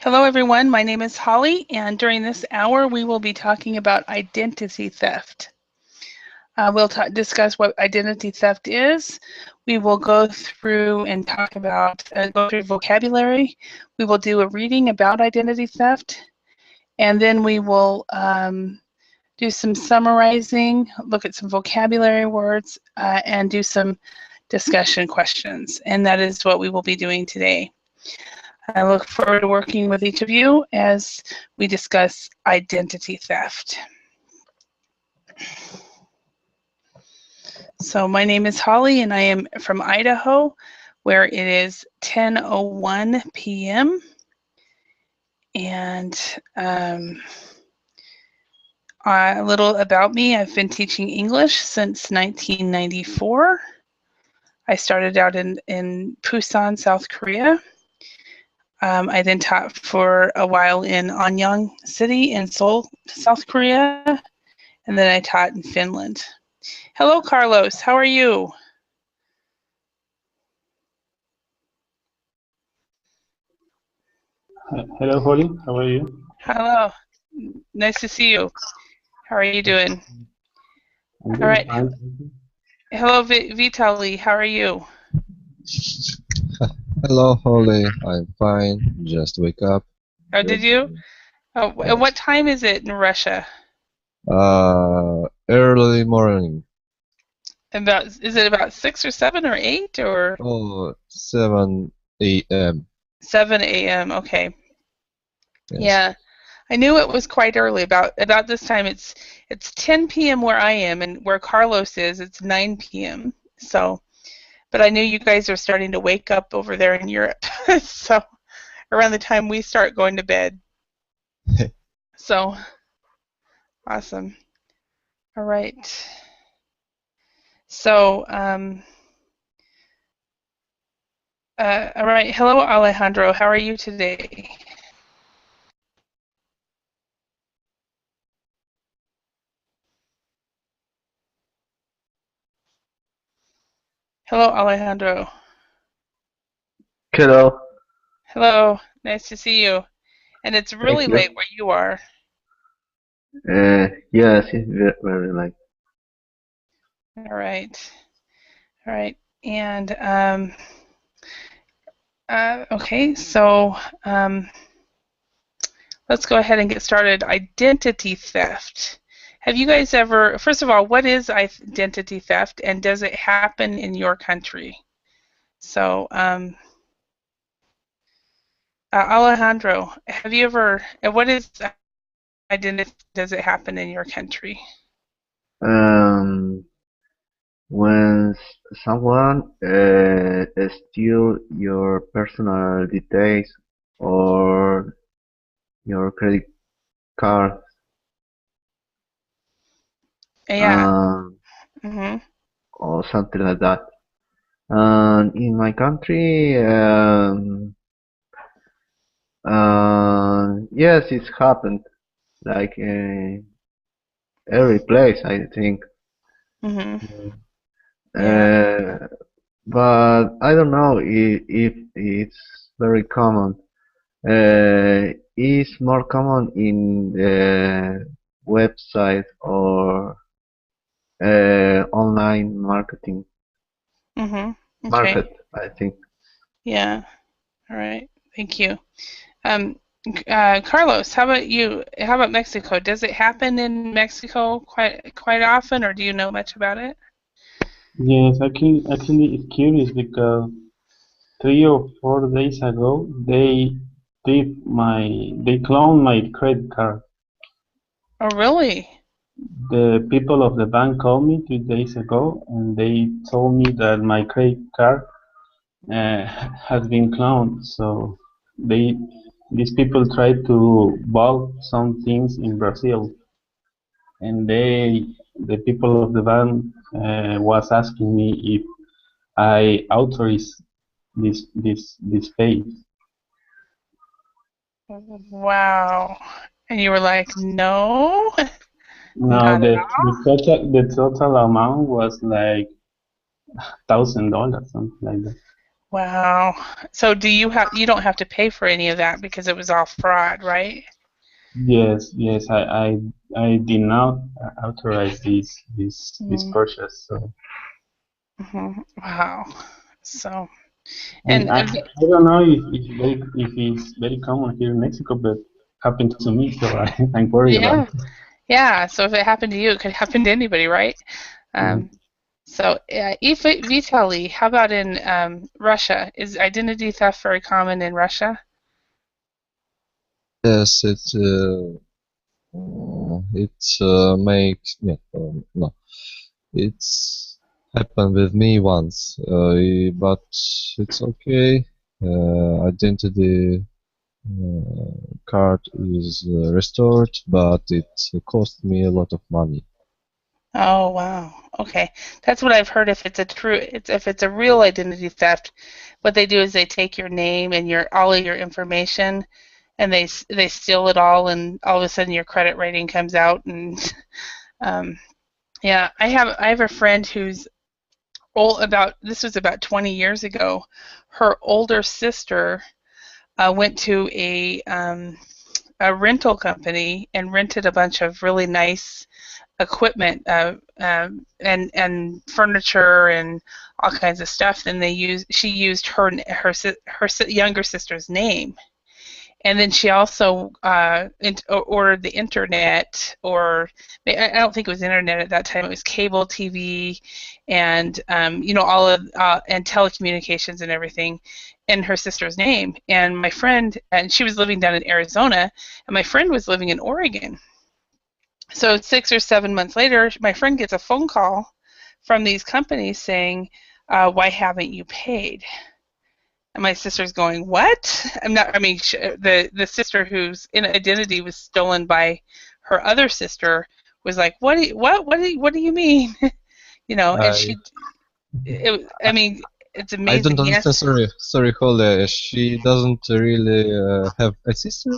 Hello, everyone. My name is Holly, and during this hour, we will be talking about identity theft. We'll discuss what identity theft is. We will go through and talk about, go through vocabulary. We will do a reading about identity theft, and then we will do some summarizing, look at some vocabulary words, and do some discussion questions. And that is what we will be doing today. I look forward to working with each of you as we discuss identity theft. So my name is Holly and I am from Idaho, where it is 10:01 p.m. And a little about me, I've been teaching English since 1994. I started out in Busan, South Korea. I then taught for a while in Anyang City in Seoul, South Korea, and then I taught in Finland. Hello, Carlos. How are you? Hello, Holly. How are you? Hello. Nice to see you. How are you doing? I'm All doing right. fine. Hello, Vitaly. How are you? Hello, Holly. I'm fine. Just wake up. Oh, did you? Oh, Yes. what time is it in Russia? Early morning. Is it about 6 or 7 or 8 or? Oh, 7 a.m. 7 a.m. Okay. Yes. Yeah. I knew it was quite early. About this time, it's 10 p.m. where I am, and where Carlos is, it's 9 p.m. So, but I knew you guys are starting to wake up over there in Europe. So, around the time we start going to bed. So, awesome. All right. So, all right. Hello, Alejandro. How are you today? Hello, Alejandro. Hello. Hello. Nice to see you. And it's really Thank you. late where you are. Yes, it's very late. All right. All right. And okay, so let's go ahead and get started. Identity theft. Have you guys ever, first of all, what is identity theft and does it happen in your country? So, Alejandro, have you ever, what is identity, does it happen in your country? Um, when someone steal your personal details or your credit card, Yeah. um, or something like that. And in my country, yes, it's happened. Like every place, I think. Yeah. But I don't know if it's very common. It's more common in the website or online marketing Okay. market, I think. Yeah. All right. Thank you. Carlos, how about you? How about Mexico? Does it happen in Mexico quite often, or do you know much about it? Yes, actually, it's curious because 3 or 4 days ago they cloned my credit card. Oh, really? The people of the bank called me 2 days ago and they told me that my credit card has been cloned. So these people tried to buy some things in Brazil, and the people of the bank was asking me if I authorize this page. Wow. And you were like, no, No, not at the total amount was like $1,000, something like that. Wow. So you don't have to pay for any of that because it was all fraud, right? Yes, yes, I did not authorize this Mm-hmm. purchase. So, Wow. So, and and I don't know if it's very common here in Mexico, but happened to me, so I'm worried about yeah, yeah. So if it happened to you, it could happen to anybody, right? it. Um, so, Vitaly, how about in Russia? Is identity theft very common in Russia? Yes, makes yeah, no, it's happened with me once, but it's okay. Identity card is restored, but it cost me a lot of money. Oh, wow. Okay. That's what I've heard. If it's a real identity theft, what they do is they take your name and all of your information, and they steal it all, and all of a sudden your credit rating comes out, and um, yeah, I have a friend who's old. This was about 20 years ago. Her older sister went to a rental company and rented a bunch of really nice equipment and furniture and all kinds of stuff. Then she used her younger sister's name, and then she also ordered the internet, or I don't think it was internet at that time. It was cable TV, and all of and telecommunications and everything in her sister's name. And my friend, and she was living down in Arizona, and my friend was living in Oregon. So 6 or 7 months later, my friend gets a phone call from these companies saying, "Why haven't you paid?" And my sister's going, "What?" The sister whose identity was stolen by her other sister was like, what do you mean?" And I I mean, it's I don't amazing. understand. Yes, Sorry, Holly. She doesn't really have a sister.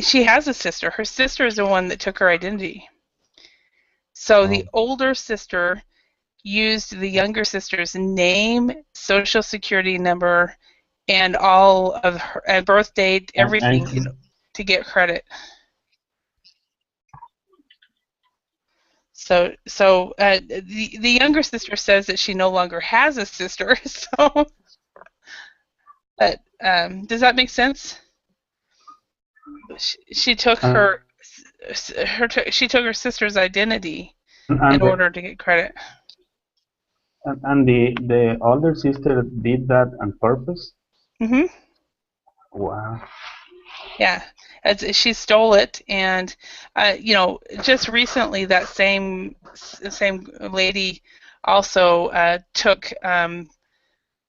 she has a sister. Her sister is the one that took her identity. So the Oh, older sister used the younger sister's name, social security number, and all of her birth date, And everything, to get credit. So the younger sister says that she no longer has a sister. So, but does that make sense? She took and she took her sister's identity in and order to get credit. and the older sister did that on purpose. Hmm. Wow. Yeah, she stole it, and just recently that same lady also took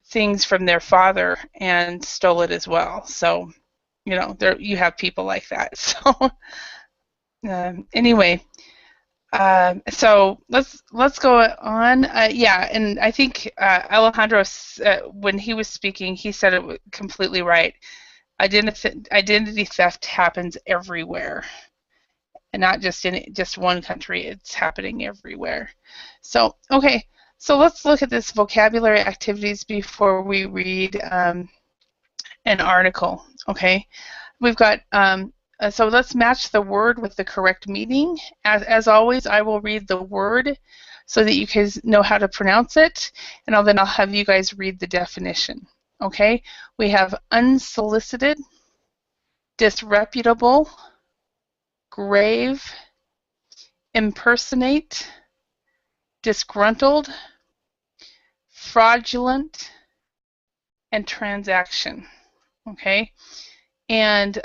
things from their father and stole it as well. So there you have people like that. So anyway, so let's go on. Yeah, and I think Alejandro, when he was speaking, he said it completely right. Identity theft happens everywhere, and not just in just one country. It's happening everywhere. So okay, so let's look at this vocabulary activities before we read an article. Okay, we've got so let's match the word with the correct meaning. As always, I will read the word so that you guys know how to pronounce it, and then I'll have you guys read the definition. Okay, we have unsolicited, disreputable, grave, impersonate, disgruntled, fraudulent, and transaction. Okay, and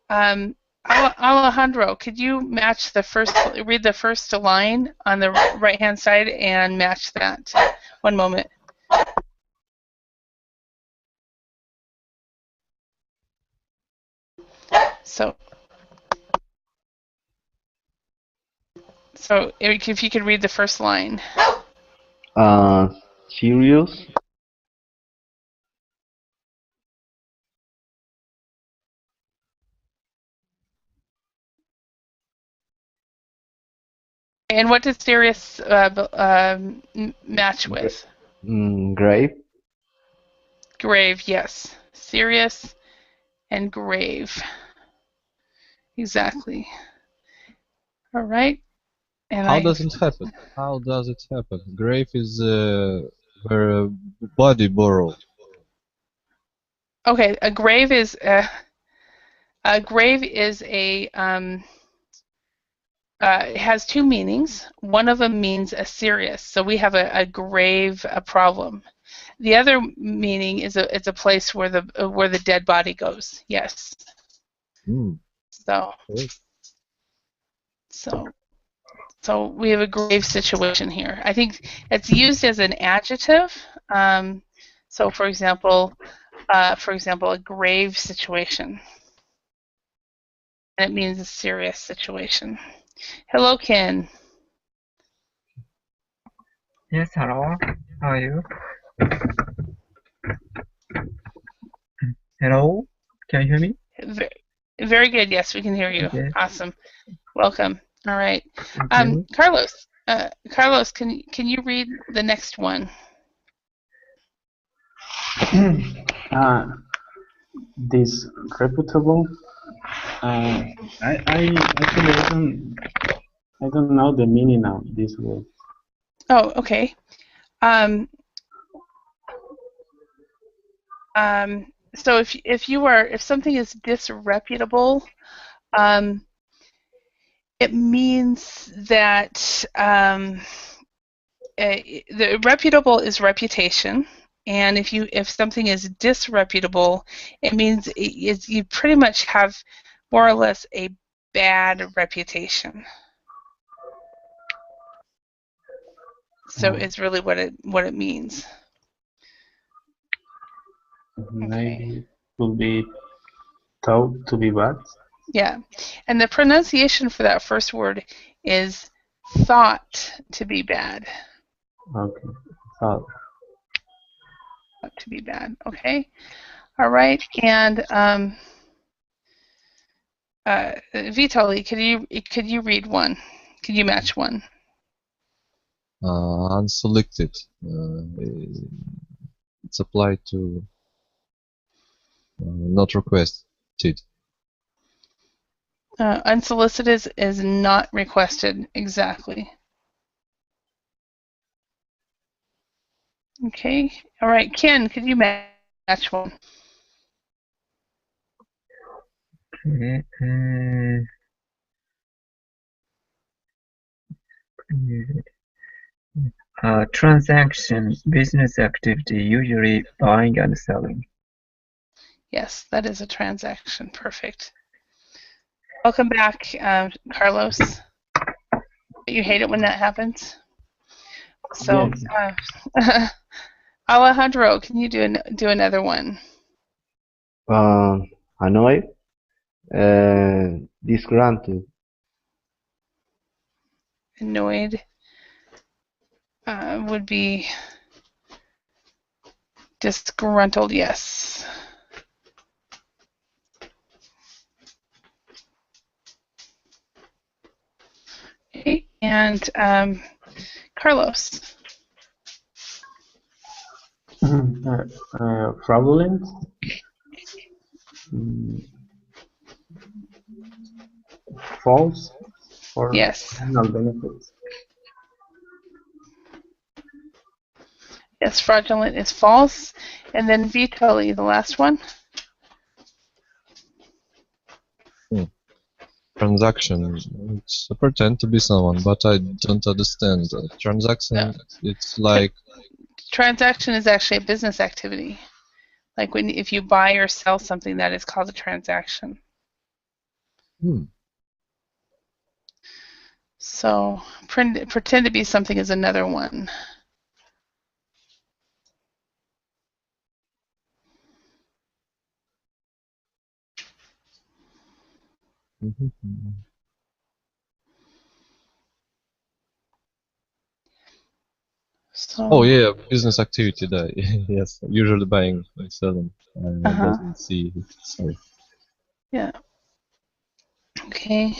um, Alejandro, could you read the first line on the right-hand side and match that? One moment. So, Eric, if you could read the first line. Serious, And what does serious match with? grave, grave, yes. Serious and grave. Exactly. All right. And How does it happen? How does it happen? Grave is where a body burial. okay, a grave is a it has two meanings. One of them means a serious, so we have a grave problem. The other meaning is it's a place where the dead body goes. Yes. Mm. So Okay. so we have a grave situation here. I think it's used as an adjective. So for example, a grave situation, and it means a serious situation. Hello, Ken. Yes, hello. How are you? Hello? Can you hear me? Very good. Yes, we can hear you. Okay. Awesome. Welcome. All right. Thank you. Carlos. Carlos, can you read the next one? Disreputable. I actually I don't know the meaning of this word. Oh, okay. So if something is disreputable, it means that the reputable is reputation, and if something is disreputable, it means you pretty much have more or less a bad reputation. So it's really what it means. Maybe it could be thought to be bad. Yeah, and the pronunciation for that first word is thought to be bad. Okay, thought. Thought to be bad. Okay. All right. And Vitaly, could you read one? Could you match one? Unselected. It's applied to not requested. Unsolicited is not requested. Exactly. Okay. All right. Ken, could you match one? Okay. Transaction, business activity, usually buying and selling. Yes, that is a transaction. Perfect. Welcome back, Carlos. You hate it when that happens. So, Yes. Alejandro, can you do another one? Hanoi, disgruntled. Annoyed would be disgruntled. Yes. Okay, and Carlos. Fraudulent. False for Yes. personal benefits. Yes, fraudulent is false. And then Vitaly, the last one. Transaction. It's pretend to be someone, but I don't understand. Transaction. No. It's like Transaction is actually a business activity. Like if you buy or sell something, that is called a transaction. So pretend to be something is another one. So, oh yeah, business activity. That yes, usually buying and selling. Doesn't see. Sorry. Yeah. Okay.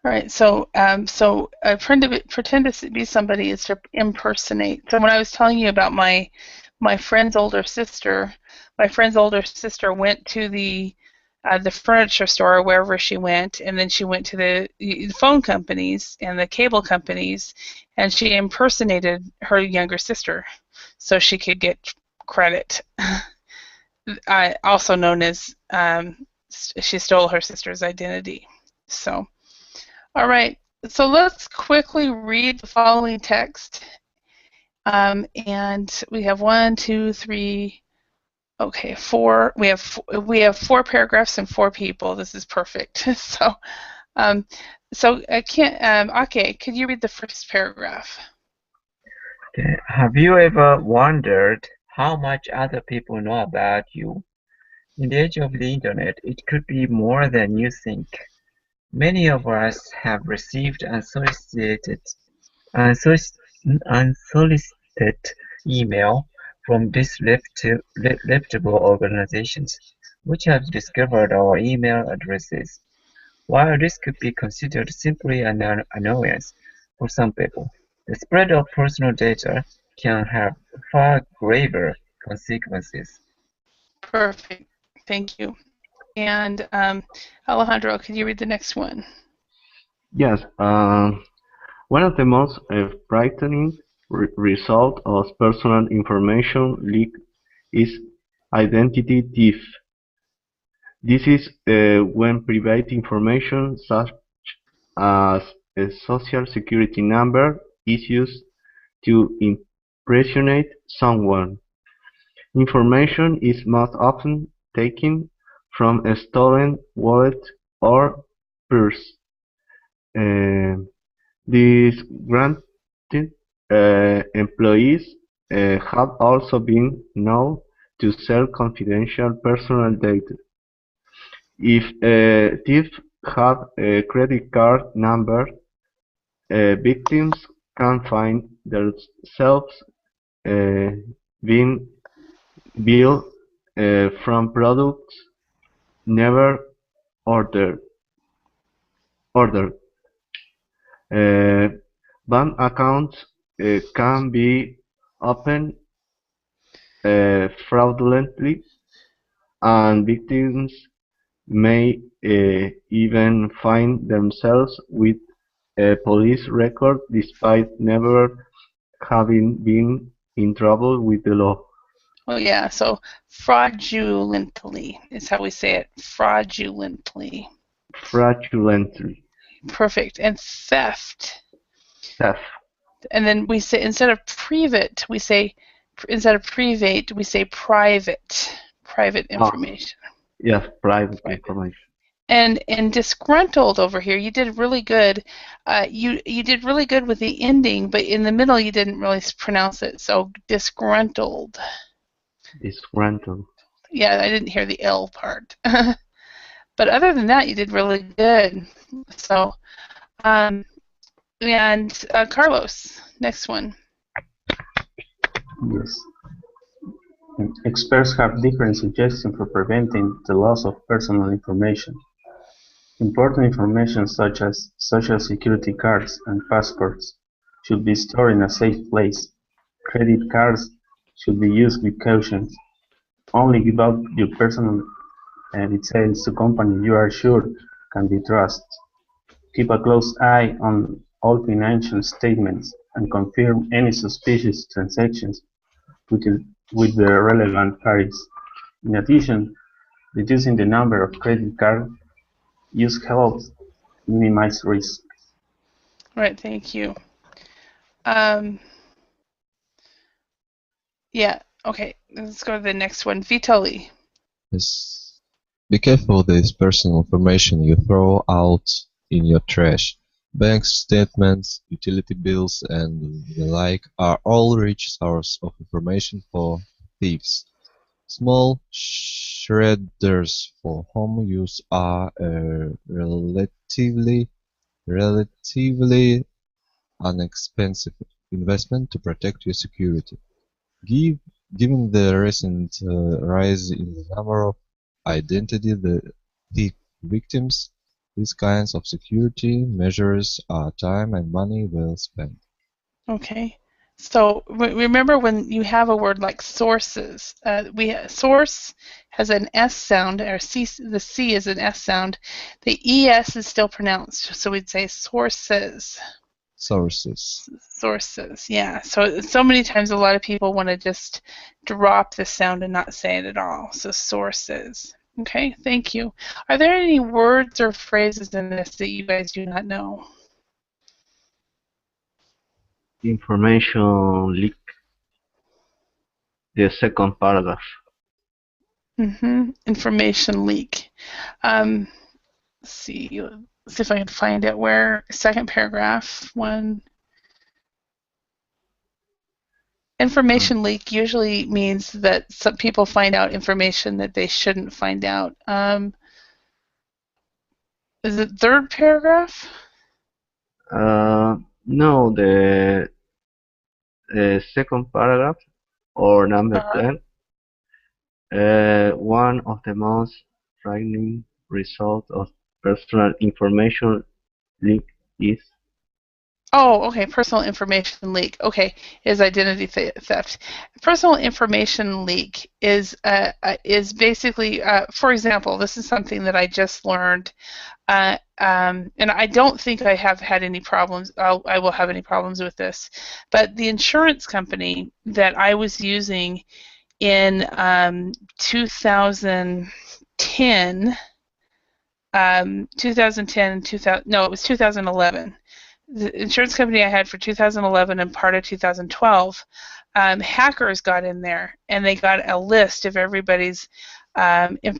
All right. So pretend to be somebody is to impersonate. So when I was telling you about my my friend's older sister went to the furniture store or wherever she went, and then she went to the phone companies and the cable companies, and she impersonated her younger sister so she could get credit. Also known as she stole her sister's identity. So, all right. So let's quickly read the following text. And we have 1, 2, 3. Okay, 4. We have 4 paragraphs and 4 people. This is perfect. So, I can't. Okay, could you read the first paragraph? Okay. Have you ever wondered how much other people know about you? In the age of the internet, it could be more than you think. Many of us have received unsolicited email from disreputable organizations, which have discovered our email addresses. While this could be considered simply an annoyance for some people, the spread of personal data can have far graver consequences. Perfect. Thank you. And Alejandro, could you read the next one? Yes. One of the most frightening results of personal information leak is identity theft. This is when private information such as a social security number is used to impersonate someone. Information is most often taken from a stolen wallet or purse. These granted employees have also been known to sell confidential personal data. If a thief has a credit card number, victims can find themselves being billed from products never ordered. Bank accounts can be opened fraudulently, and victims may even find themselves with a police record despite never having been in trouble with the law. Oh yeah, so fraudulently is how we say it. Fraudulently. Fraudulently. Perfect. And theft. Theft. And then we say instead of private, we say private. Private information. Yes, private information. And disgruntled over here, you did really good. You did really good with the ending, but in the middle you didn't really pronounce it. So disgruntled. Disgruntled. Yeah, I didn't hear the L part. But other than that, you did really good. So, and Carlos, next one. Yes. Experts have different suggestions for preventing the loss of personal information. Important information such as social security cards and passports should be stored in a safe place. Credit cards should be used with caution. Only give out your personal details to companies you are sure can be trusted. Keep a close eye on all financial statements and confirm any suspicious transactions with the relevant parties. In addition, reducing the number of credit card use helps minimize risk. Right, thank you. Yeah, okay, let's go to the next one. Vitaly. Yes. Be careful with personal information you throw out in your trash. Bank statements, utility bills, and the like are all rich sources of information for thieves. Small shredders for home use are a relatively inexpensive investment to protect your security. Given the recent rise in the number of identity thief victims, these kinds of security measures are time and money well spent. Okay, So remember when you have a word like sources, source has an S sound, or C, the C is an S sound. The ES is still pronounced, so we'd say sources. Sources. Sources, yeah. So many times a lot of people want to just drop the sound and not say it at all. So sources. Okay, thank you. Are there any words or phrases in this that you guys do not know? Information leak. The second paragraph. Information leak. Let's see if I can find it. Where second paragraph one. Information leak usually means that some people find out information that they shouldn't find out. Is it third paragraph? No, the second paragraph, or number 10. One of the most frightening results of personal information leak is. Oh, okay. Personal information leak. Okay, is identity theft. Personal information leak is basically, for example, this is something that I just learned, and I don't think I have had any problems. I will have any problems with this, but the insurance company that I was using in 2010, 2010, no, it was 2011. The insurance company I had for 2011 and part of 2012, hackers got in there and they got a list of everybody's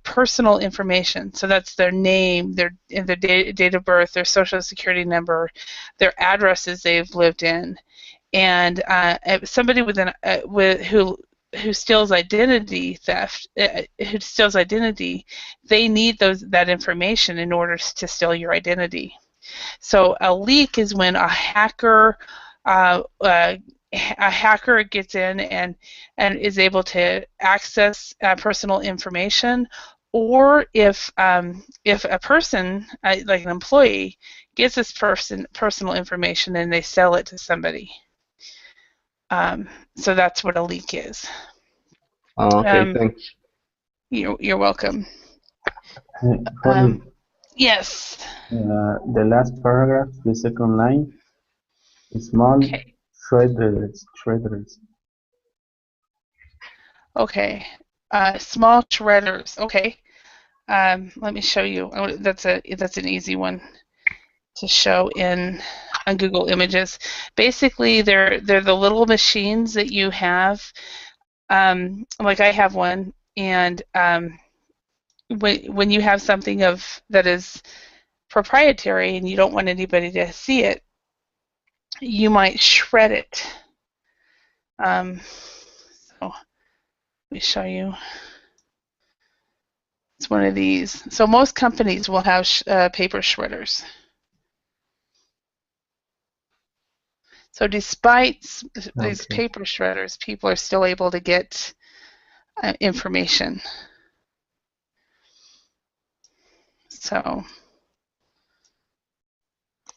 personal information. So that's their name, their date of birth, their social security number, their addresses they've lived in, and somebody who steals identity theft, who steals identity, they need that information in order to steal your identity. So a leak is when a hacker gets in and is able to access personal information, or if a person, like an employee, gets this personal information and they sell it to somebody. So that's what a leak is. Okay, thanks. You're welcome. Yes. The last paragraph, the second line, small shredders. Okay. Small shredders. Okay. Let me show you. That's an easy one to show on Google Images. Basically, they're the little machines that you have. Like I have one, and when you have something that is proprietary and you don't want anybody to see it, you might shred it. So let me show you. It's one of these. So most companies will have paper shredders. So despite these paper shredders, people are still able to get information. So,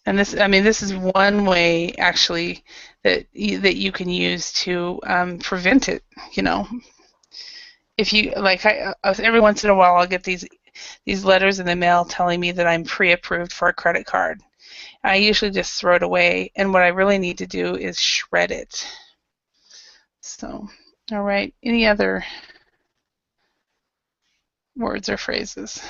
and this is one way actually that you can use to prevent it. If you every once in a while I'll get these letters in the mail telling me that I'm pre-approved for a credit card. I usually just throw it away, and what I really need to do is shred it. So, all right, any other words or phrases?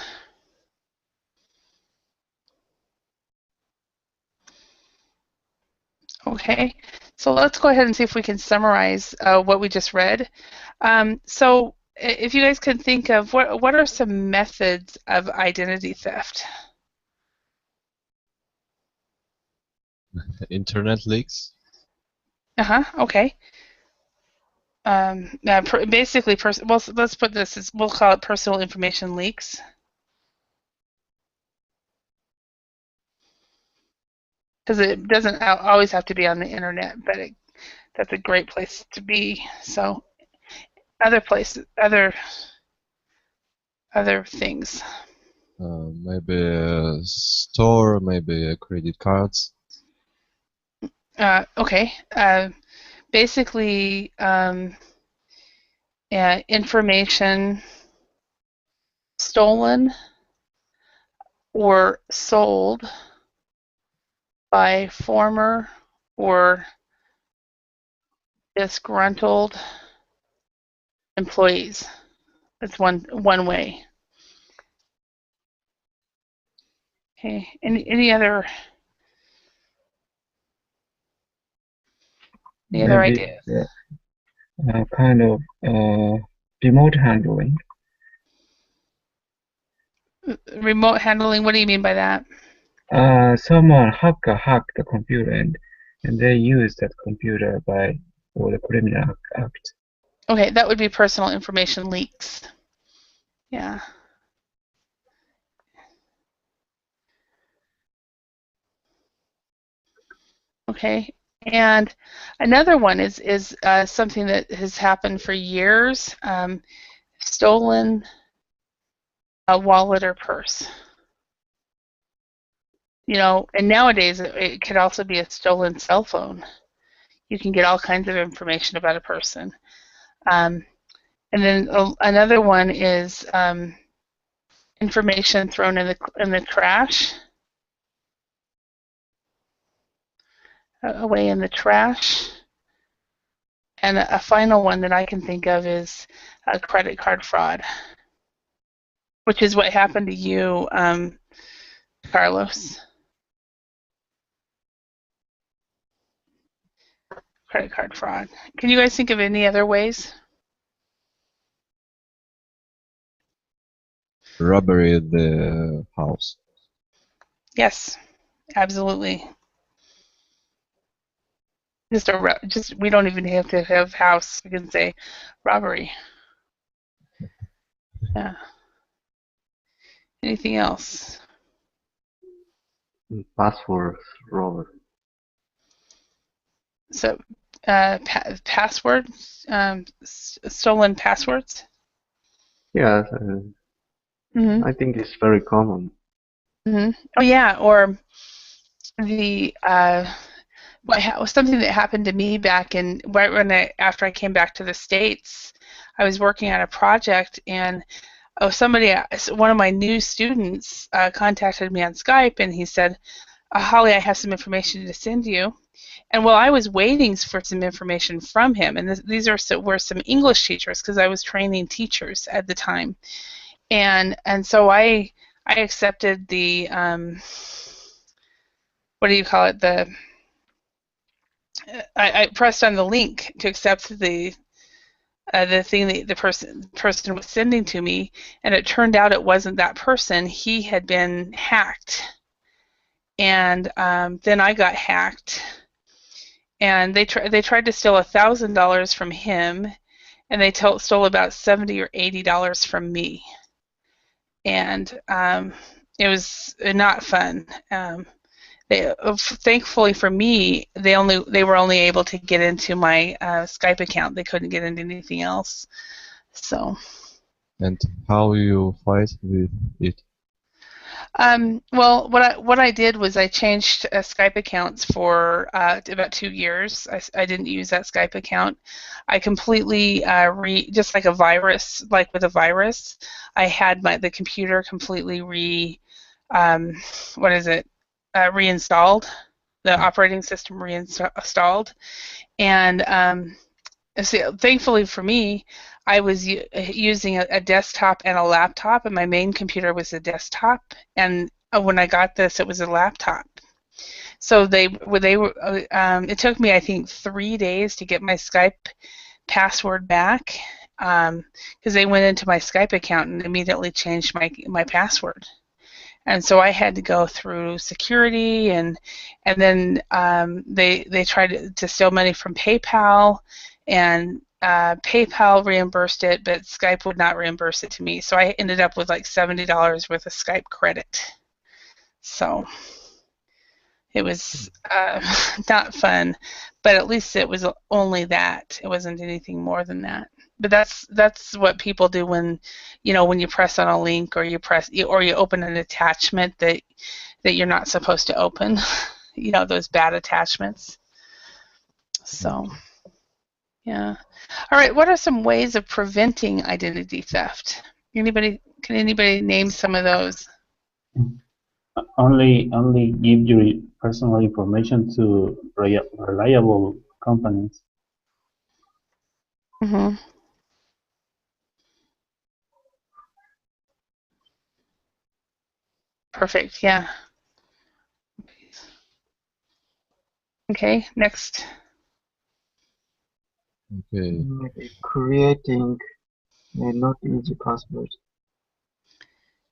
Okay, so let's go ahead and see if we can summarize what we just read. So if you guys can think of what are some methods of identity theft? Internet leaks. Okay. Basically, well, let's put this as, we'll call it personal information leaks. Because it doesn't always have to be on the internet, but that's a great place to be. So other places, other things. Maybe a store, maybe credit cards. Okay. basically information stolen or sold by former or disgruntled employees. That's one way. Okay. Any other Maybe ideas? kind of remote handling. Remote handling. What do you mean by that? Someone hacked the computer and they used that computer for the criminal act. Okay, that would be personal information leaks. Yeah. Okay. And another one is something that has happened for years. Stolen a wallet or purse. You know, and nowadays it could also be a stolen cell phone. You can get all kinds of information about a person. And then another one is information thrown in the trash. Away in the trash. And a final one that I can think of is credit card fraud, which is what happened to you, Carlos. Credit card fraud. Can you guys think of any other ways? Robbery at the house. Yes, absolutely. Just we don't even have to have house. We can say robbery. Yeah. Anything else? Passwords, Robert. So, passwords, stolen passwords. Yeah, Mm-hmm. I think it's very common. Mm-hmm. Oh yeah, or the something that happened to me back in after I came back to the States. I was working on a project, and one of my new students contacted me on Skype, and he said, "Holly, I have some information to send you." And while I was waiting for some information from him, and these were some English teachers because I was training teachers at the time, and so I accepted the what do you call it, I pressed on the link to accept the thing that the person was sending to me, and it turned out it wasn't that person. He had been hacked, and then I got hacked, and they tried to steal $1,000 from him, and they stole about $70 or $80 from me, and it was not fun. Thankfully for me, they were only able to get into my Skype account. They couldn't get into anything else. So. And how you fight with it? Well, what I did was I changed Skype accounts for about 2 years. I didn't use that Skype account. I completely just like a virus, like with a virus, I had the computer completely reinstalled, the operating system reinstalled, and thankfully for me, I was using a desktop and a laptop, and my main computer was a desktop, and when I got this, it was a laptop. So it took me, I think, 3 days to get my Skype password back, because they went into my Skype account and immediately changed my password. And so I had to go through security, and then they tried to steal money from PayPal, and PayPal reimbursed it, but Skype would not reimburse it to me. So I ended up with like $70 worth of Skype credit. So it was not fun, but at least it was only that. It wasn't anything more than that. But that's what people do when you press on a link, or you open an attachment that you're not supposed to open. Those bad attachments. So. Yeah. All right. What are some ways of preventing identity theft? Can anybody name some of those? Only give your personal information to reliable companies. Mm-hmm. Perfect. Yeah. Okay. Next. Okay. Maybe creating a not easy password.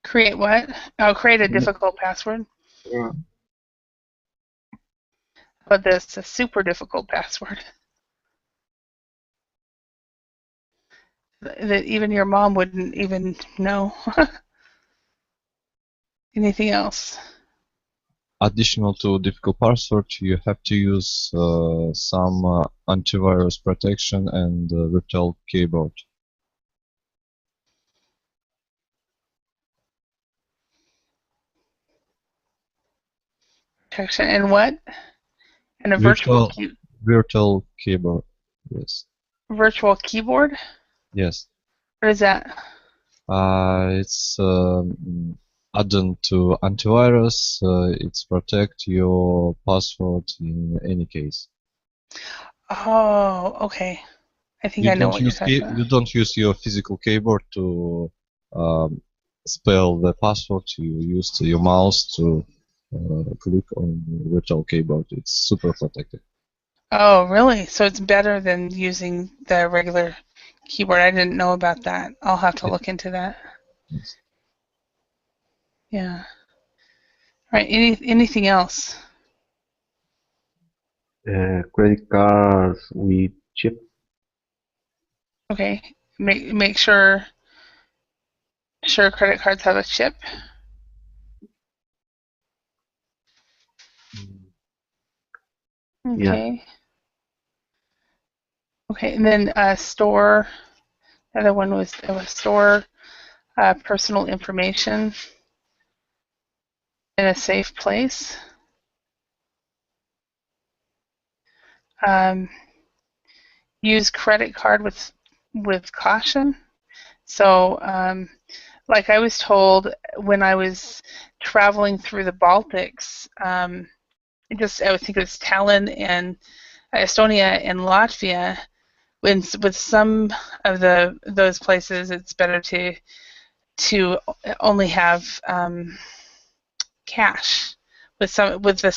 Create what? Oh, create a difficult password. Yeah. But this a super difficult password that even your mom wouldn't even know. Anything else? Additional to difficult password, you have to use some antivirus protection and virtual keyboard. Protection and what? And a virtual Virtual keyboard. Yes. virtual keyboard? Yes. What is that? It's add-on to antivirus. It's protect your password in any case. Oh, okay. I think I know what you're talking about. You don't use your physical keyboard to spell the password. You use your mouse to click on the virtual keyboard. It's super protected. Oh, really? So it's better than using the regular keyboard. I didn't know about that. I'll have to look into that. Yes. Yeah. All right. Anything else? Credit cards with chip. Okay. Make sure credit cards have a chip. Okay. Yeah. Okay, and then store. The other one was store personal information in a safe place. Use credit card with caution. So, like I was told when I was traveling through the Baltics, I think it was Tallinn and Estonia and Latvia. With some of those places, it's better to only have cash. With the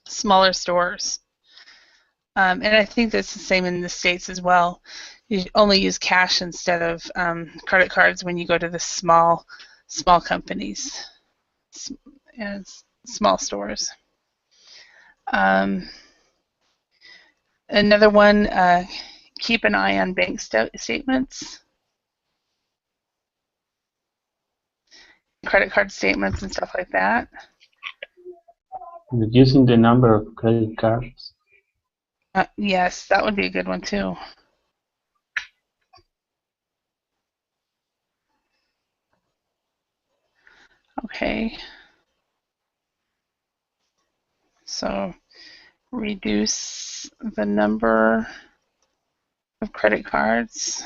smaller stores, and I think that's the same in the States as well. You only use cash instead of credit cards when you go to the small companies and small stores. Another one, keep an eye on bank statements, credit card statements, and stuff like that. Reducing the number of credit cards. Yes, that would be a good one too. Okay. So reduce the number of credit cards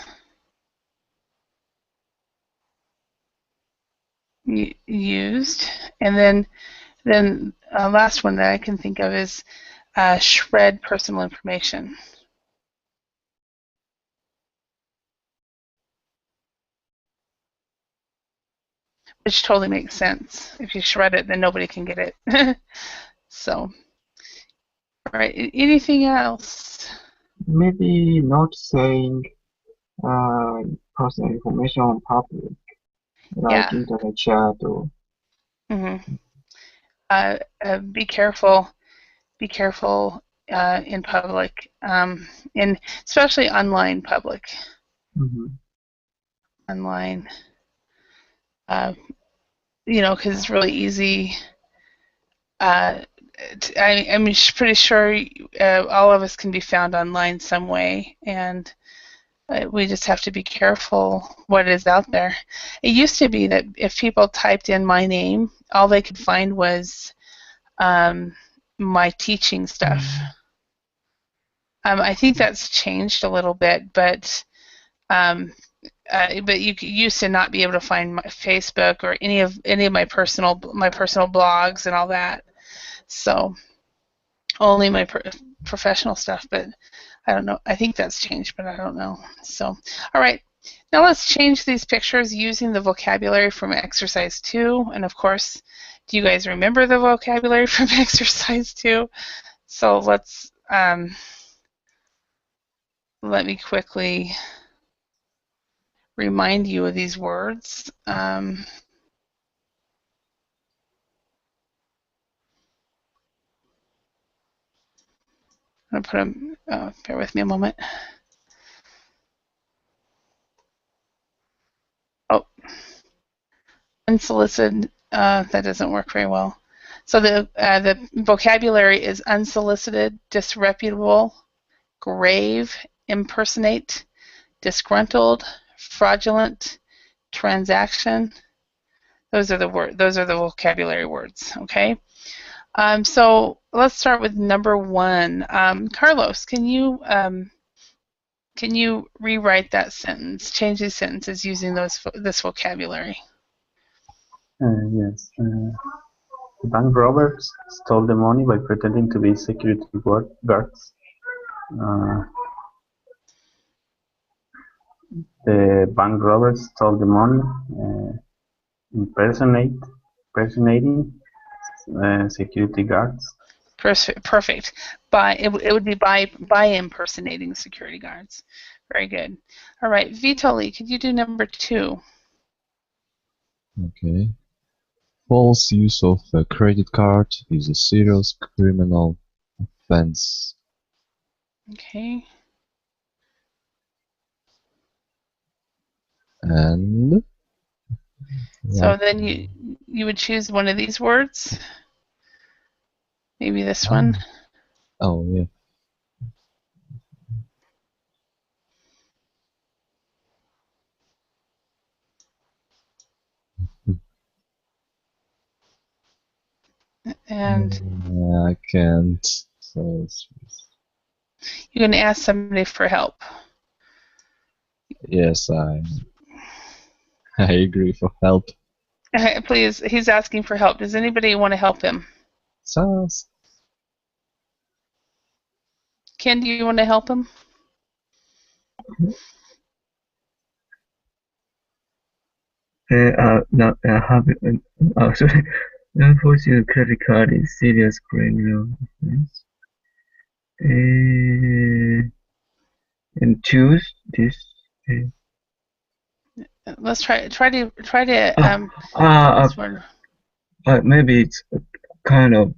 used, and then last one that I can think of is shred personal information. Which totally makes sense. If you shred it, then nobody can get it. So, all right. Anything else? Maybe not saying personal information on public, like internet chat or. Be careful. Be careful in public, in especially online public. Online. Because it's really easy. I'm pretty sure all of us can be found online some way, and we just have to be careful what is out there. It used to be that if people typed in my name, all they could find was my teaching stuff. I think that's changed a little bit, but you used to not be able to find my Facebook or any of my personal blogs and all that. So only my professional stuff, but I don't know. I think that's changed, but I don't know. So, all right. Now let's change these pictures using the vocabulary from exercise 2. And of course, do you guys remember the vocabulary from exercise 2? So let's, let me quickly remind you of these words. I'm going to put them, bear with me a moment. Oh, unsolicited, that doesn't work very well. So the vocabulary is unsolicited, disreputable, grave, impersonate, disgruntled, fraudulent, transaction. Those are the vocabulary words. Okay. So let's start with number 1. Carlos, can you rewrite that sentence? Change these sentences using this vocabulary. Yes. The bank robbers stole the money by pretending to be security guards. The bank robbers stole the money, impersonating security guards. Perfect. It would be by impersonating security guards. Very good. All right, Vitali, could you do number 2? Okay. False use of a credit card is a serious criminal offense. Okay. And So then you would choose one of these words. Maybe this one. Oh, yeah. And I can't. So you're going to ask somebody for help. yes, I agree for help. Please, he's asking for help. Does anybody want to help him? Sounds. Ken, do you want to help him? No, sorry. Unfortunately, credit card is serious criminal offense. And choose this. Let's try to this word. Maybe it's kind of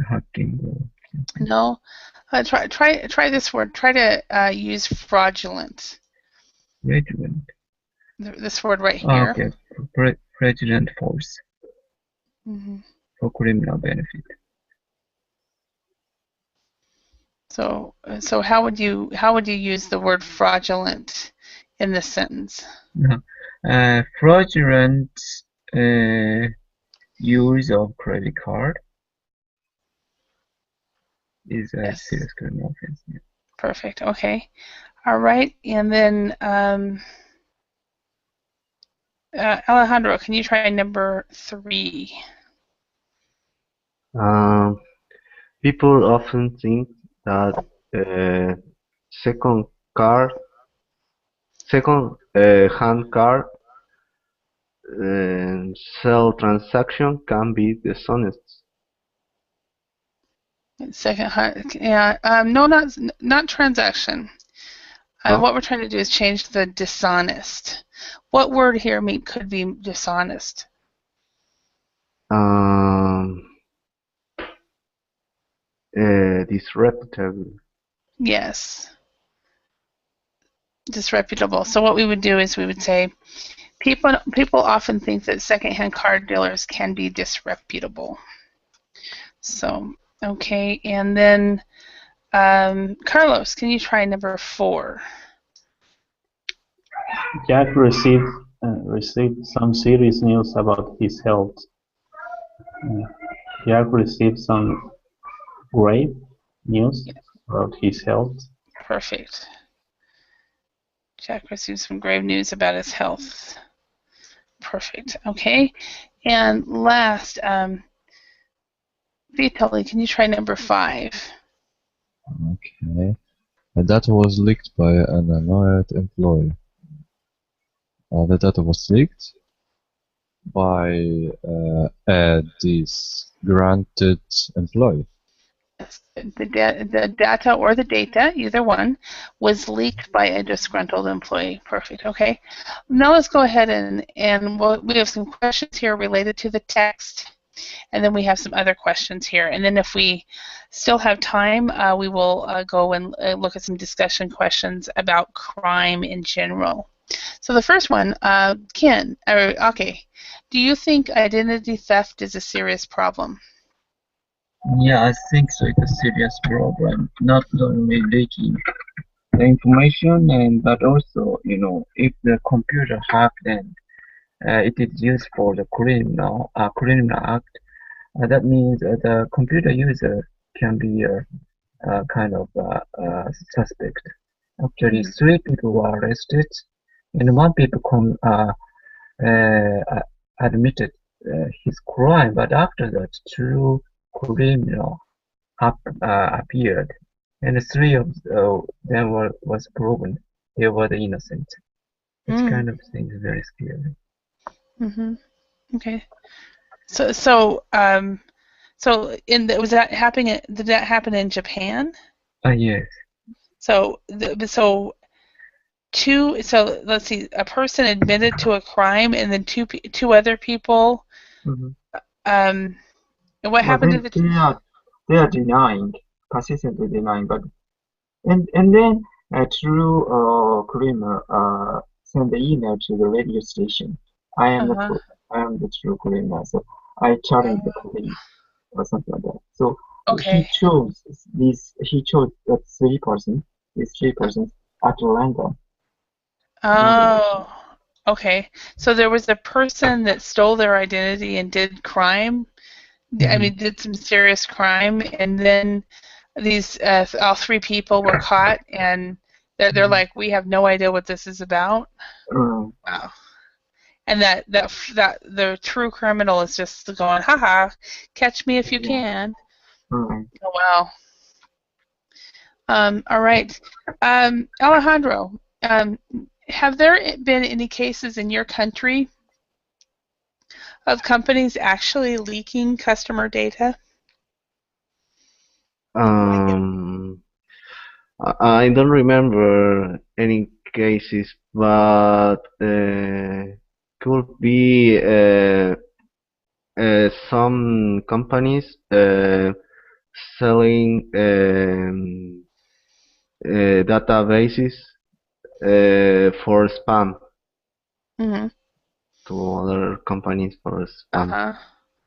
hacking. No, try this word. Try to use fraudulent. Fraudulent. This word right here. Okay, fraudulent force for criminal benefit. So how would you use the word fraudulent in this sentence? Fraudulent use of credit card is a serious criminal offense. Yeah. Perfect. Okay. All right. And then Alejandro, can you try number 3? People often think that second-hand car sell transaction can be dishonest. Second hand, yeah. No, not transaction. What we're trying to do is change the dishonest. What word here could be dishonest? Disreputable. Yes. Disreputable. So what we would do is we would say people often think that secondhand car dealers can be disreputable. So okay, and then Carlos, can you try number 4? Jack received some serious news about his health. Jack received some grave news about his health. Perfect. Jack received some grave news about his health. Perfect. Okay. And last, Vitaly, can you try number 5? Okay. The data was leaked by an annoyed employee. The data was leaked by a disgruntled employee. The data or the data, either one, was leaked by a disgruntled employee. Perfect. Okay. Now let's go ahead and we have some questions here related to the text, and then we have some other questions here. And then if we still have time, we will go and look at some discussion questions about crime in general. So the first one, Ken, okay, do you think identity theft is a serious problem? Yeah, I think so. It's a serious problem. Not only leaking the information, but also, if the computer hacked and it is used for the criminal act, that means the computer user can be a kind of suspect. Actually, 3 people were arrested, and 1 people admitted his crime, but after that, 2 criminal appeared, and 3 of them was proven they were the innocent. This kind of thing is very scary. Okay. So was that happening? Did that happen in Japan? Yes. So let's see. A person admitted to a crime, and then two other people. And what happened to the? They are denying, persistently denying, but and then a true criminal send the email to the radio station. I am the true criminal, so I challenge the police or something like that. So he chose these 3 persons, at random. Oh, okay. So there was a person that stole their identity and did crime. I mean, did some serious crime, and then these all 3 people were caught, and they're like, we have no idea what this is about. Wow. And that the true criminal is just going, haha, catch me if you can. Oh, wow. All right. Alejandro, have there been any cases in your country of companies actually leaking customer data? I don't remember any cases, but could be some companies selling databases for spam to other companies for spam.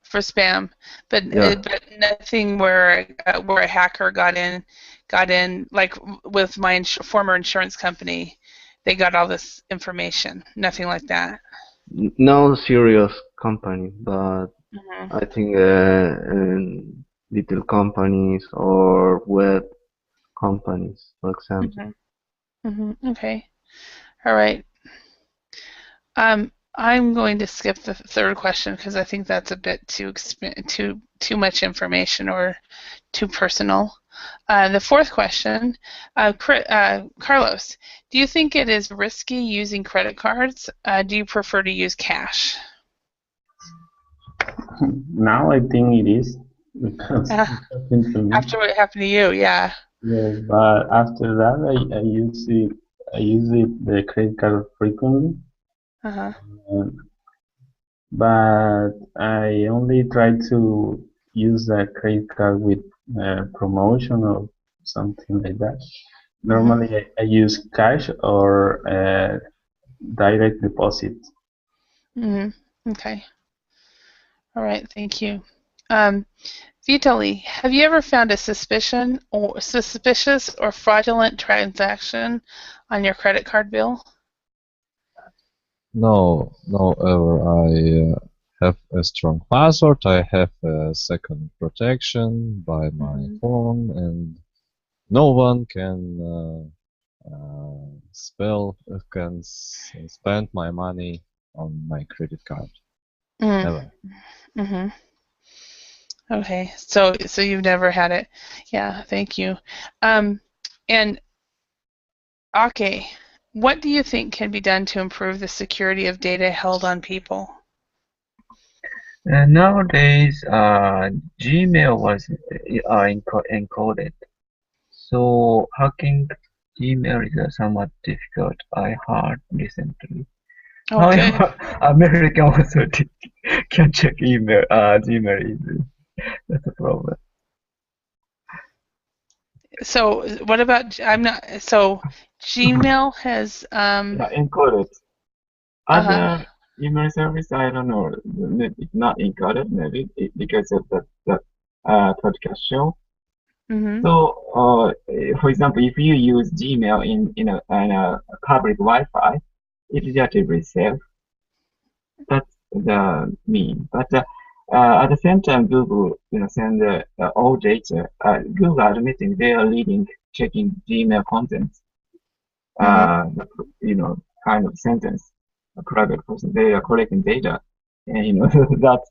For spam, but nothing where a hacker got in like with my former insurance company. They got all this information. Nothing like that. No serious company, but I think little companies or web companies, for example. Okay. All right. I'm going to skip the third question because I think that's a bit too much information or too personal. The fourth question, Carlos, do you think it is risky using credit cards? Do you prefer to use cash? Now I think it is, because it happened to me. After what happened to you, yeah. Yeah, but after that I use the credit card frequently. But I only try to use the credit card with promotion or something like that. Normally I use cash or direct deposit. Okay. All right, thank you. Vitaly, have you ever found a suspicious or fraudulent transaction on your credit card bill? No, ever. have a strong password. I have a second protection by my Mhm. phone, and no one can spend my money on my credit card. Mm. Never. Mhm. Okay. So you've never had it. Yeah. Thank you. And Ake, what do you think can be done to improve the security of data held on people? Nowadays, Gmail was encoded, so hacking Gmail is somewhat difficult. I heard recently. Okay. However, American authorities can check email. Gmail easily. That's a problem. So what about I'm not so Gmail has Yeah, encoded. uh-huh. Other email service, I don't know, it's not encoded maybe because of the podcast show. Mhm. So, for example, if you use Gmail in a public Wi-Fi, it's relatively safe. That's the mean. But at the same time, Google, send all data. Google admitting they are leading checking Gmail contents. Mhm. Kind of sentence, a private person. They are collecting data, and that's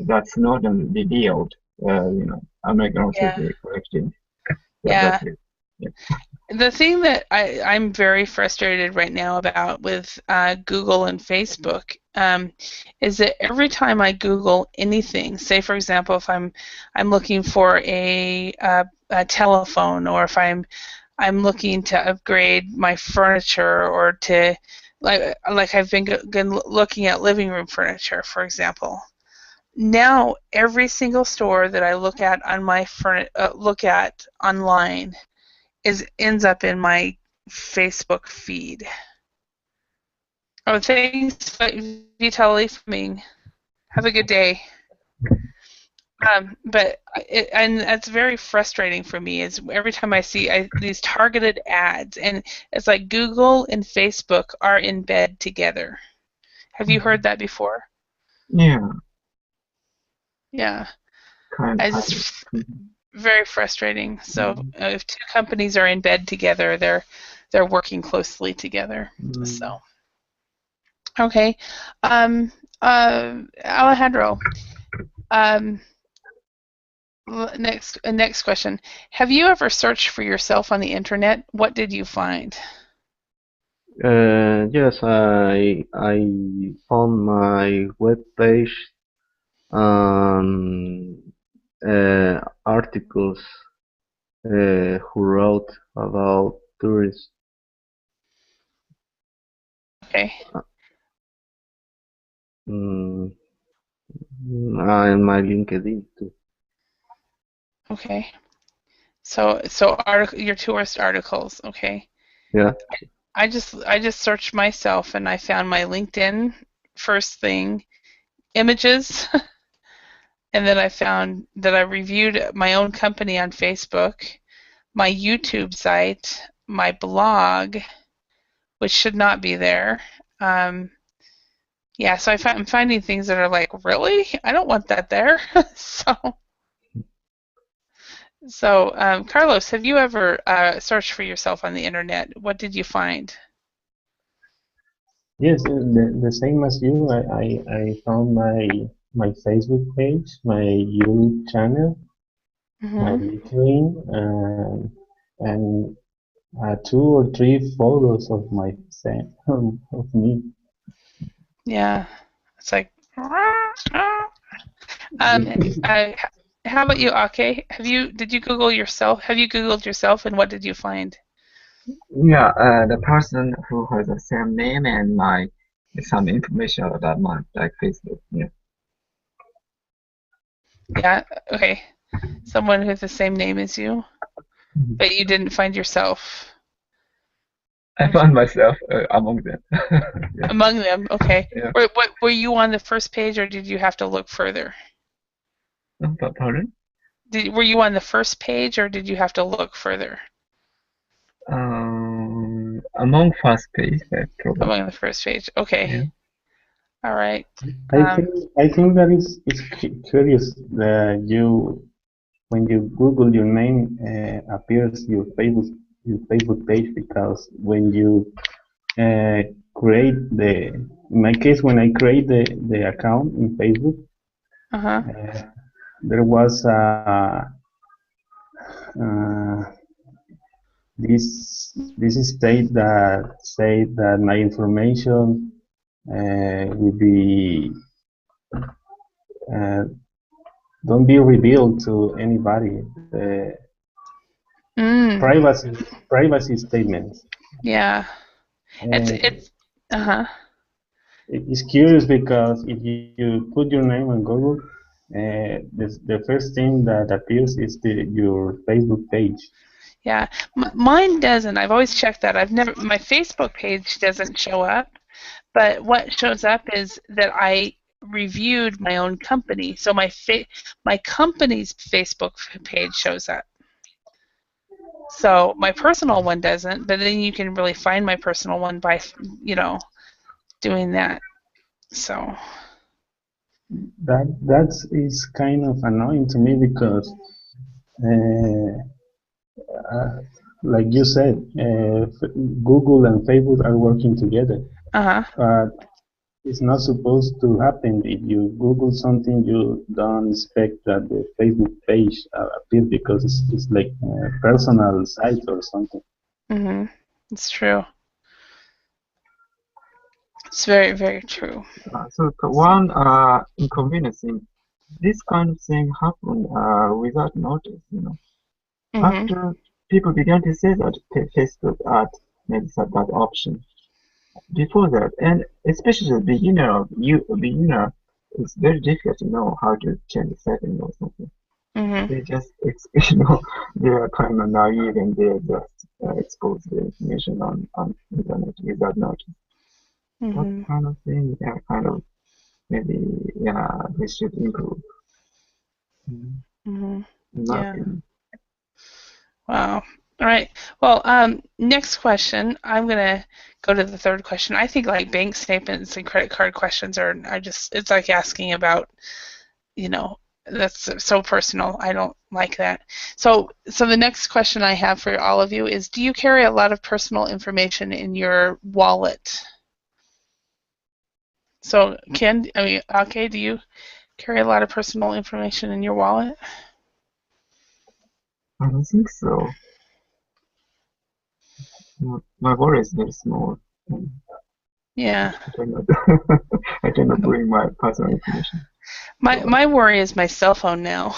that Snowden revealed. American Yeah. authority collecting. Yeah. That's it. Yeah. The thing that I'm very frustrated right now about with Google and Facebook is that every time I Google anything, say for example, if I'm looking for a telephone, or if I'm looking to upgrade my furniture, or to like I've been looking at living room furniture, for example. Now every single store that I look at on my look at online ends up in my Facebook feed. Oh, thanks, Vitaly, for me. Have a good day. And that's very frustrating for me. Is every time I see these targeted ads, and it's like Google and Facebook are in bed together. Have you heard that before? Yeah, Yeah, kind I of. just very frustrating. So if two companies are in bed together, they're working closely together. So. Okay. Alejandro, um, next question. Have you ever searched for yourself on the internet? What did you find? Yes, I found my web page and articles who wrote about tourism. Okay. Mm, and my LinkedIn too. Okay. So your tourist articles. Okay. Yeah. I just searched myself, and I found my LinkedIn first thing, images, and then I found that I reviewed my own company on Facebook, my YouTube site, my blog, which should not be there. Yeah, so I'm finding things that are like, really? I don't want that there. So, Carlos, have you ever searched for yourself on the internet? What did you find? Yes, the same as you. I found my Facebook page, my YouTube channel, my Hmm. LinkedIn, and two or three photos of my of me. Yeah, it's like, I, how about you, Ake? Did you Google yourself? Have you Googled yourself, and what did you find? Yeah, the person who has the same name and some information about my like Facebook. Yeah. Yeah, okay. Someone with the same name as you, but you didn't find yourself. I found myself among them. Yeah. Among them, okay. Yeah. Were you on the first page, or did you have to look further? Pardon? Were you on the first page, or did you have to look further? Among first page, probably. Among the first page, okay. Yeah. All right. I think that is curious that when you Google your name appears your Facebook page, because when you create in my case, when I create the account in Facebook, Uh-huh. there was uh, this state that say that my information will be uh, don't be revealed to anybody. The Mm. privacy statements. Yeah. And It's uh-huh. it's curious because if you put your name on Google, the first thing that appears is your Facebook page. Yeah. Mine doesn't. I've always checked that. My Facebook page doesn't show up, but what shows up is that I reviewed my own company. So my company's Facebook page shows up. So my personal one doesn't, but then you can really find my personal one by, doing that. So That is kind of annoying to me because, like you said, Google and Facebook are working together. uh-huh. It's not supposed to happen. If you Google something, you don't expect that the Facebook page appears because it's like a personal site or something. Mhm. It's true. It's very, very true. So one inconvenience thing, this kind of thing happen without notice, Mhm. After people began to say that Facebook had maybe that option. Before that, and especially the beginner, it's very difficult to know how to change the setting or something. Mhm. They just, they are kind of naive and they just expose the information on internet without notice. That Mhm. kind of thing, yeah, kind of maybe, yeah, they should improve. Mhm. In my Yeah. opinion. Wow. All right. Well, next question. I'm gonna go to the third question. I think like bank statements and credit card questions it's like asking about, that's so personal. I don't like that. So the next question I have for all of you is, do you carry a lot of personal information in your wallet? So okay, do you carry a lot of personal information in your wallet? I don't think so. My wallet is very small. Yeah. I cannot bring my personal information. My worry is my cell phone now.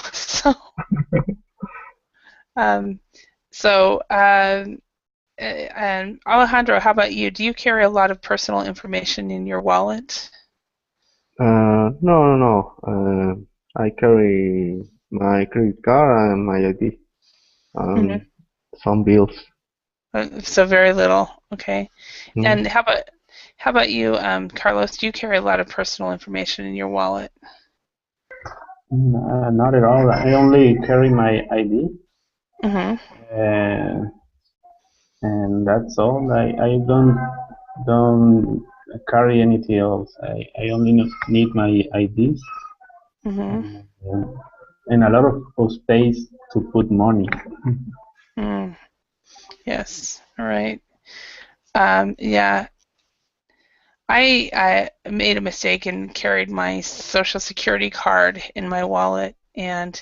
So um and Alejandro, how about you? Do you carry a lot of personal information in your wallet? No. I carry my credit card and my ID, Mhm. some bills. So very little. Okay. Mm. And how about you, Carlos? Do you carry a lot of personal information in your wallet? Not at all. I only carry my ID, Mm-hmm. and that's all. I don't carry anything else. I only need my IDs Mm-hmm. and a lot of space to put money. Mm. Yes. All right. Yeah. I made a mistake and carried my Social Security card in my wallet and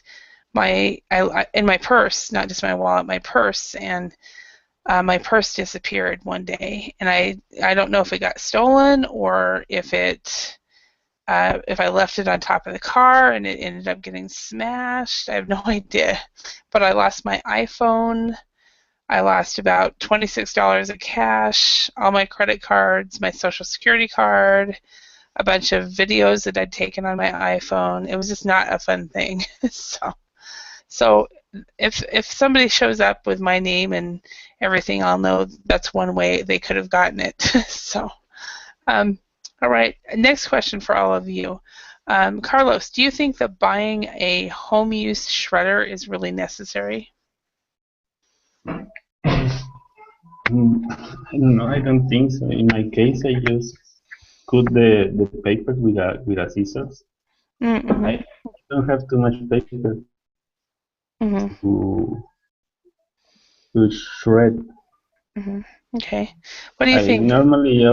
in my purse, not just my wallet, my purse, and my purse disappeared one day, and I don't know if it got stolen or if I left it on top of the car and it ended up getting smashed. I have no idea, but I lost my iPhone. I lost about $26 of cash, all my credit cards, my Social Security card, a bunch of videos that I'd taken on my iPhone. It was just not a fun thing. So if somebody shows up with my name and everything, I'll know that's one way they could have gotten it. So, all right. Next question for all of you. Carlos, do you think that buying a home use shredder is really necessary? I don't know. I don't think so. In my case, I use cut the paper with a scissors. Mm-hmm. I don't have too much paper Mm-hmm. to shred. Mm-hmm. Okay. What do you I think? normally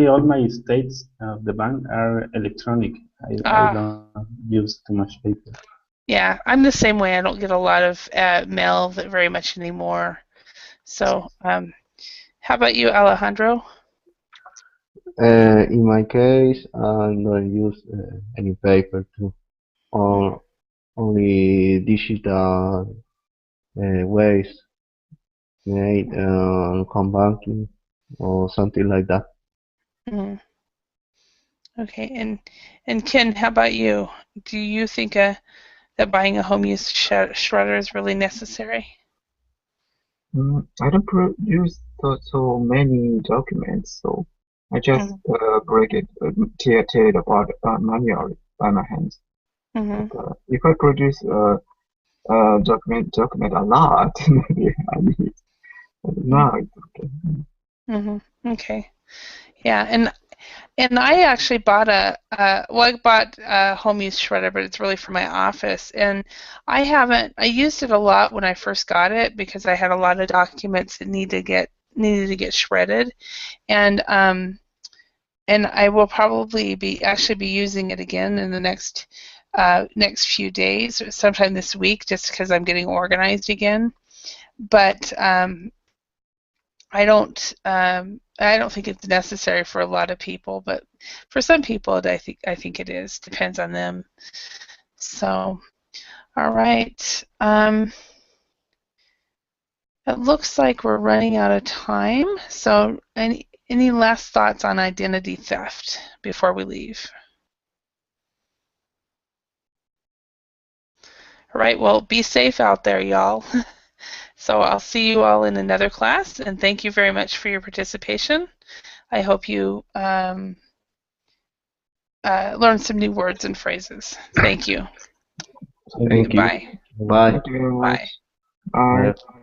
all my states of the bank are electronic. I Ah, don't use too much paper. yeah, I'm the same way. I don't get a lot of mail very much anymore. So, how about you, Alejandro? In my case, I don't use any paper too, or only digital ways made com banking or something like that. Mm-hmm. Okay, and Ken, how about you? Do you think that buying a home use shredder is really necessary? I don't produce so many documents, so I just Mm-hmm. break it, tear it apart manually by my hands. Mm-hmm. But if I produce document a lot, maybe I need. No, it's okay. Mm-hmm. Okay. Yeah, and I actually bought I bought a home use shredder, but it's really for my office. And I used it a lot when I first got it because I had a lot of documents that needed to get shredded. And I will probably be using it again in the next few days, or sometime this week, just because I'm getting organized again. But I don't think it's necessary for a lot of people, but for some people, I think it is. Depends on them. So, all right. It looks like we're running out of time. So, any last thoughts on identity theft before we leave? All right. Well, be safe out there, y'all. So I'll see you all in another class, and thank you very much for your participation. I hope you learn some new words and phrases. Thank you. Thank you. Bye. Bye. Thank you very Bye. much. Bye. Bye.